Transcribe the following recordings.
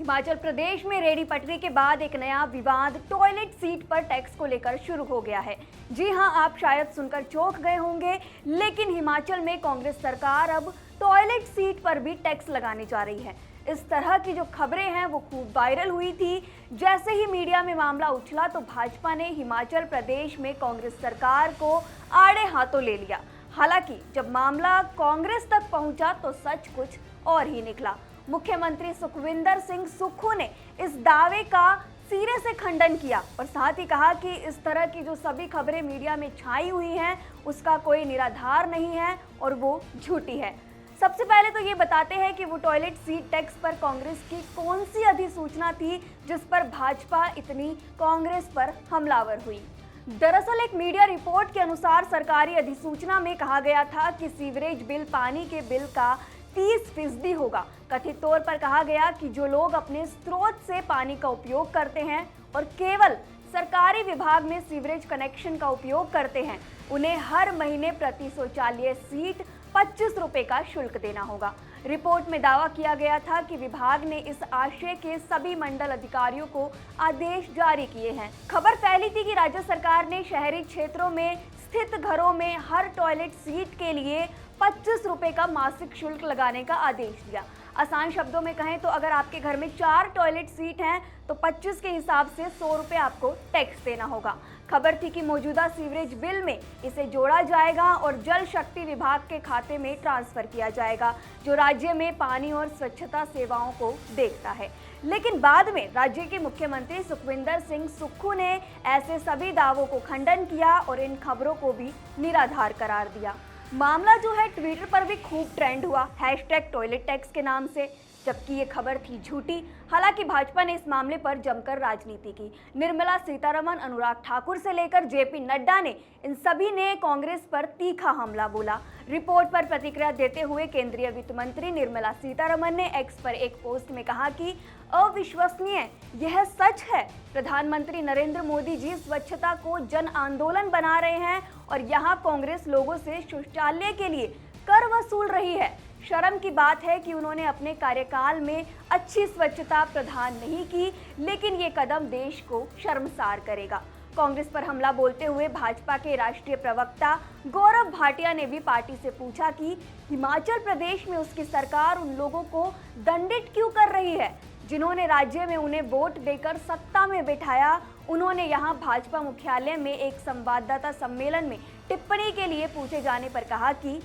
हिमाचल प्रदेश में रेहड़ी पटरी के बाद एक नया विवाद टॉयलेट सीट पर टैक्स को लेकर शुरू हो गया है। जी हां, आप शायद सुनकर चौंक गए होंगे, लेकिन हिमाचल में कांग्रेस सरकार अब टॉयलेट सीट पर भी टैक्स लगाने जा रही है। इस तरह की जो खबरें हैं वो खूब वायरल हुई थी। जैसे ही मीडिया में मामला उछला तो भाजपा ने हिमाचल प्रदेश में कांग्रेस सरकार को आड़े हाथों ले लिया। हालांकि जब मामला कांग्रेस तक पहुंचा तो सच कुछ और ही निकला। मुख्यमंत्री सुखविंदर सिंह सुक्खू ने इस दावे का सिरे से खंडन किया और साथ ही कहा कि इस तरह की जो सभी खबरें मीडिया में छाई हुई हैं उसका कोई निराधार नहीं है और वो झूठी है। सबसे पहले तो ये बताते हैं कि वो टॉयलेट सीट टैक्स पर कांग्रेस की कौन सी अधिसूचना थी जिस पर भाजपा इतनी कांग्रेस पर हमलावर हुई। दरअसल एक मीडिया रिपोर्ट के अनुसार सरकारी अधिसूचना में कहा गया था कि सीवरेज बिल पानी के बिल का 30% होगा। कथित तौर पर कहा गया कि जो लोग अपने स्रोत से पानी का उपयोग करते हैं और केवल सरकारी विभाग में सीवरेज कनेक्शन का उपयोग करते हैं, उन्हें हर महीने प्रति शौचालय सीट 25 रुपए का शुल्क देना होगा। रिपोर्ट में दावा किया गया था कि विभाग ने इस आशय के सभी मंडल अधिकारियों को आदेश जारी किए हैं। खबर फैली थी कि राज्य सरकार ने शहरी क्षेत्रों में स्थित घरों में हर टॉयलेट सीट के लिए 25 रुपए का मासिक शुल्क लगाने का आदेश दिया। आसान शब्दों में कहें तो अगर आपके घर में 4 टॉयलेट सीट हैं तो 25 के हिसाब से 100 रुपए आपको टैक्स देना होगा। खबर थी कि मौजूदा सीवरेज बिल में इसे जोड़ा जाएगा और जल शक्ति विभाग के खाते में ट्रांसफर किया जाएगा, जो राज्य में पानी और स्वच्छता सेवाओं को देखता है। लेकिन बाद में राज्य के मुख्यमंत्री सुखविंदर सिंह सुक्खू ने ऐसे सभी दावों को खंडन किया और इन खबरों को भी निराधार करार दिया। मामला जो है ट्विटर पर भी खूब ट्रेंड हुआ #टॉयलेट टैक्स के नाम से, जबकि ये खबर थी झूठी। हालांकि भाजपा ने इस मामले पर जमकर राजनीति की। निर्मला सीतारमण, अनुराग ठाकुर से लेकर जेपी नड्डा ने इन सभी ने कांग्रेस पर तीखा हमला बोला। रिपोर्ट पर प्रतिक्रिया देते हुए केंद्रीय वित्त मंत्री निर्मला सीतारमण ने एक्स पर एक पोस्ट में कहा कि अविश्वसनीय, यह सच है। प्रधानमंत्री नरेंद्र मोदी जी स्वच्छता को जन आंदोलन बना रहे हैं और यहाँ कांग्रेस लोगों से शौचालय के लिए कर वसूल रही है। शर्म की बात है कि उन्होंने अपने कार्यकाल में अच्छी स्वच्छता प्रदान नहीं की, लेकिन ये कदम देश को शर्मसार करेगा। कांग्रेस पर हमला बोलते हुए भाजपा के राष्ट्रीय प्रवक्ता गौरव भाटिया ने भी पार्टी से पूछा कि हिमाचल प्रदेश में उसकी सरकार उन लोगों को दंडित क्यों कर रही है जिन्होंने राज्य में उन्हें वोट देकर सत्ता में बिठाया। उन्होंने यहां भाजपा मुख्यालय में एक संवाददाता सम्मेलन में टिप्पणी के लिए पूछे जाने पर कहा कि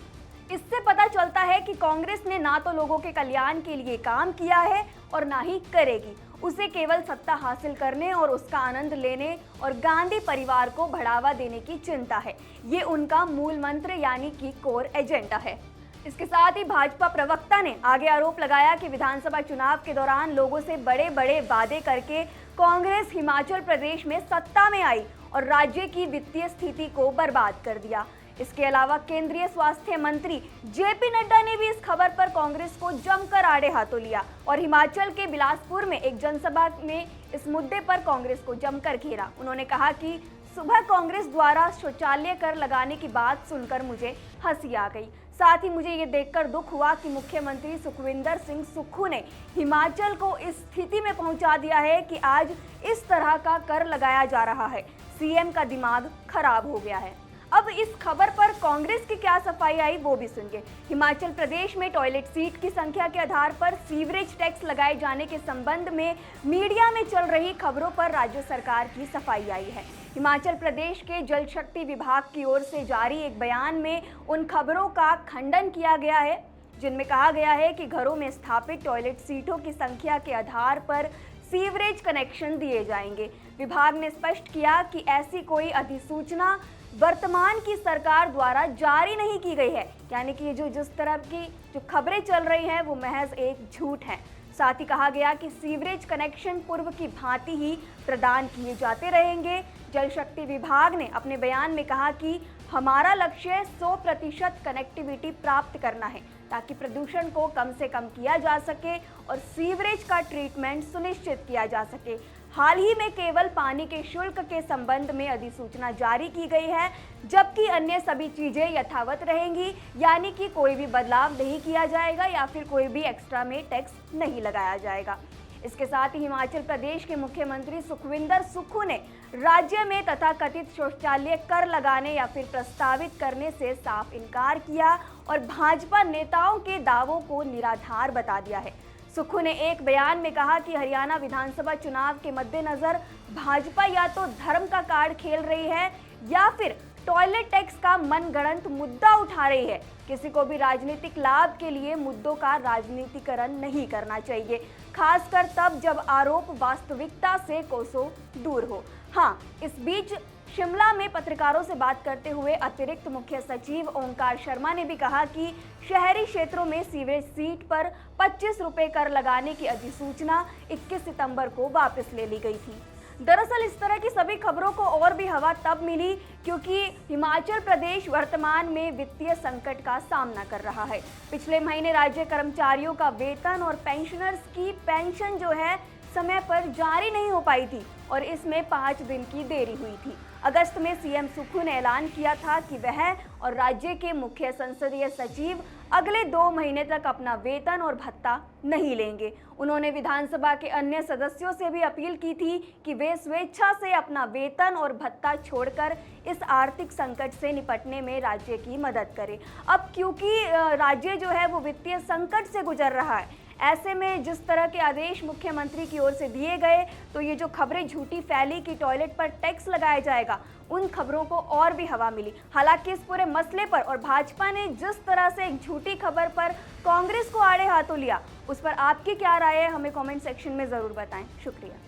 इससे पता चलता है कि कांग्रेस ने ना तो लोगों के कल्याण के लिए काम किया है और ना ही करेगी। उसे केवल सत्ता हासिल करने और उसका आनंद लेने और गांधी परिवार को बढ़ावा देने की चिंता है। ये उनका मूल मंत्र यानी कि कोर एजेंडा है। इसके साथ ही भाजपा प्रवक्ता ने आगे आरोप लगाया कि विधानसभा चुनाव के दौरान लोगों से बड़े बड़े वादे करके कांग्रेस हिमाचल प्रदेश में सत्ता में आई और राज्य की वित्तीय स्थिति को बर्बाद कर दिया। इसके अलावा केंद्रीय स्वास्थ्य मंत्री जेपी नड्डा ने भी इस खबर पर कांग्रेस को जमकर आड़े हाथों लिया और हिमाचल के बिलासपुर में एक जनसभा में इस मुद्दे पर कांग्रेस को जमकर घेरा। उन्होंने कहा कि सुबह कांग्रेस द्वारा शौचालय कर लगाने की बात सुनकर मुझे हंसी आ गई। साथ ही मुझे ये देखकर दुख हुआ कि मुख्यमंत्री सुखविंदर सिंह सुक्खू ने हिमाचल को इस स्थिति में पहुंचा दिया है कि आज इस तरह का कर लगाया जा रहा है। सीएम का दिमाग खराब हो गया है। अब इस खबर पर कांग्रेस की क्या सफाई आई वो भी सुनिए। हिमाचल प्रदेश में टॉयलेट सीट की संख्या के आधार पर सीवरेज टैक्स लगाए जाने के संबंध में मीडिया में चल रही खबरों पर राज्य सरकार की सफाई आई है। हिमाचल प्रदेश के जल शक्ति विभाग की ओर से जारी एक बयान में उन खबरों का खंडन किया गया है जिनमें कहा गया है कि घरों में स्थापित टॉयलेट सीटों की संख्या के आधार पर सीवरेज कनेक्शन दिए जाएंगे। विभाग ने स्पष्ट किया कि ऐसी कोई अधिसूचना वर्तमान की सरकार द्वारा जारी नहीं की गई है, यानी कि जिस तरह की जो खबरें चल रही हैं वो महज एक झूठ है। साथ ही कहा गया कि सीवरेज कनेक्शन पूर्व की भांति ही प्रदान किए जाते रहेंगे। जल शक्ति विभाग ने अपने बयान में कहा कि हमारा लक्ष्य 100% कनेक्टिविटी प्राप्त करना है ताकि प्रदूषण को कम से कम किया जा सके और सीवरेज का ट्रीटमेंट सुनिश्चित किया जा सके। हाल ही में केवल पानी के शुल्क के संबंध में अधिसूचना जारी की गई है, जबकि अन्य सभी चीजें यथावत रहेंगी, यानी कि कोई भी बदलाव नहीं किया जाएगा या फिर कोई भी एक्स्ट्रा में टैक्स नहीं लगाया जाएगा। इसके साथ ही हिमाचल प्रदेश के मुख्यमंत्री सुखविंदर सुक्खू ने राज्य में तथाकथित शौचालय कर लगाने या फिर प्रस्तावित करने से साफ इनकार किया और भाजपा नेताओं के दावों को निराधार बता दिया है। सुक्खू ने एक बयान में कहा कि हरियाणा विधानसभा चुनाव के मद्देनजर भाजपा या तो धर्म का कार्ड खेल रही है या फिर टॉयलेट टैक्स का मनगढ़ंत मुद्दा उठा रही है। किसी को भी राजनीतिक लाभ के लिए मुद्दों का राजनीतिकरण नहीं करना चाहिए, खासकर तब जब आरोप वास्तविकता से कोसों दूर हो। हाँ, इस बीच शिमला में पत्रकारों से बात करते हुए अतिरिक्त मुख्य सचिव ओंकार शर्मा ने भी कहा कि शहरी क्षेत्रों में सीवरेज सीट पर 25 रुपए कर लगाने की अधिसूचना 21 सितंबर को वापस ले ली गई थी। दरअसल इस तरह की सभी खबरों को और भी हवा तब मिली क्योंकि हिमाचल प्रदेश वर्तमान में वित्तीय संकट का सामना कर रहा है। पिछले महीने राज्य कर्मचारियों का वेतन और पेंशनर्स की पेंशन जो है समय पर जारी नहीं हो पाई थी और इसमें 5 दिन की देरी हुई थी। अगस्त में सीएम सुक्खू ने ऐलान किया था कि वह और राज्य के मुख्य संसदीय सचिव अगले 2 महीने तक अपना वेतन और भत्ता नहीं लेंगे। उन्होंने विधानसभा के अन्य सदस्यों से भी अपील की थी कि वे स्वेच्छा से अपना वेतन और भत्ता छोड़कर इस आर्थिक संकट से निपटने में राज्य की मदद करें। अब क्योंकि राज्य जो है वो वित्तीय संकट से गुजर रहा है, ऐसे में जिस तरह के आदेश मुख्यमंत्री की ओर से दिए गए, तो ये जो खबरें झूठी फैली कि टॉयलेट पर टैक्स लगाया जाएगा, उन खबरों को और भी हवा मिली। हालांकि इस पूरे मसले पर और भाजपा ने जिस तरह से एक झूठी खबर पर कांग्रेस को आड़े हाथों लिया, उस पर आपकी क्या राय है, हमें कमेंट सेक्शन में ज़रूर बताएं। शुक्रिया।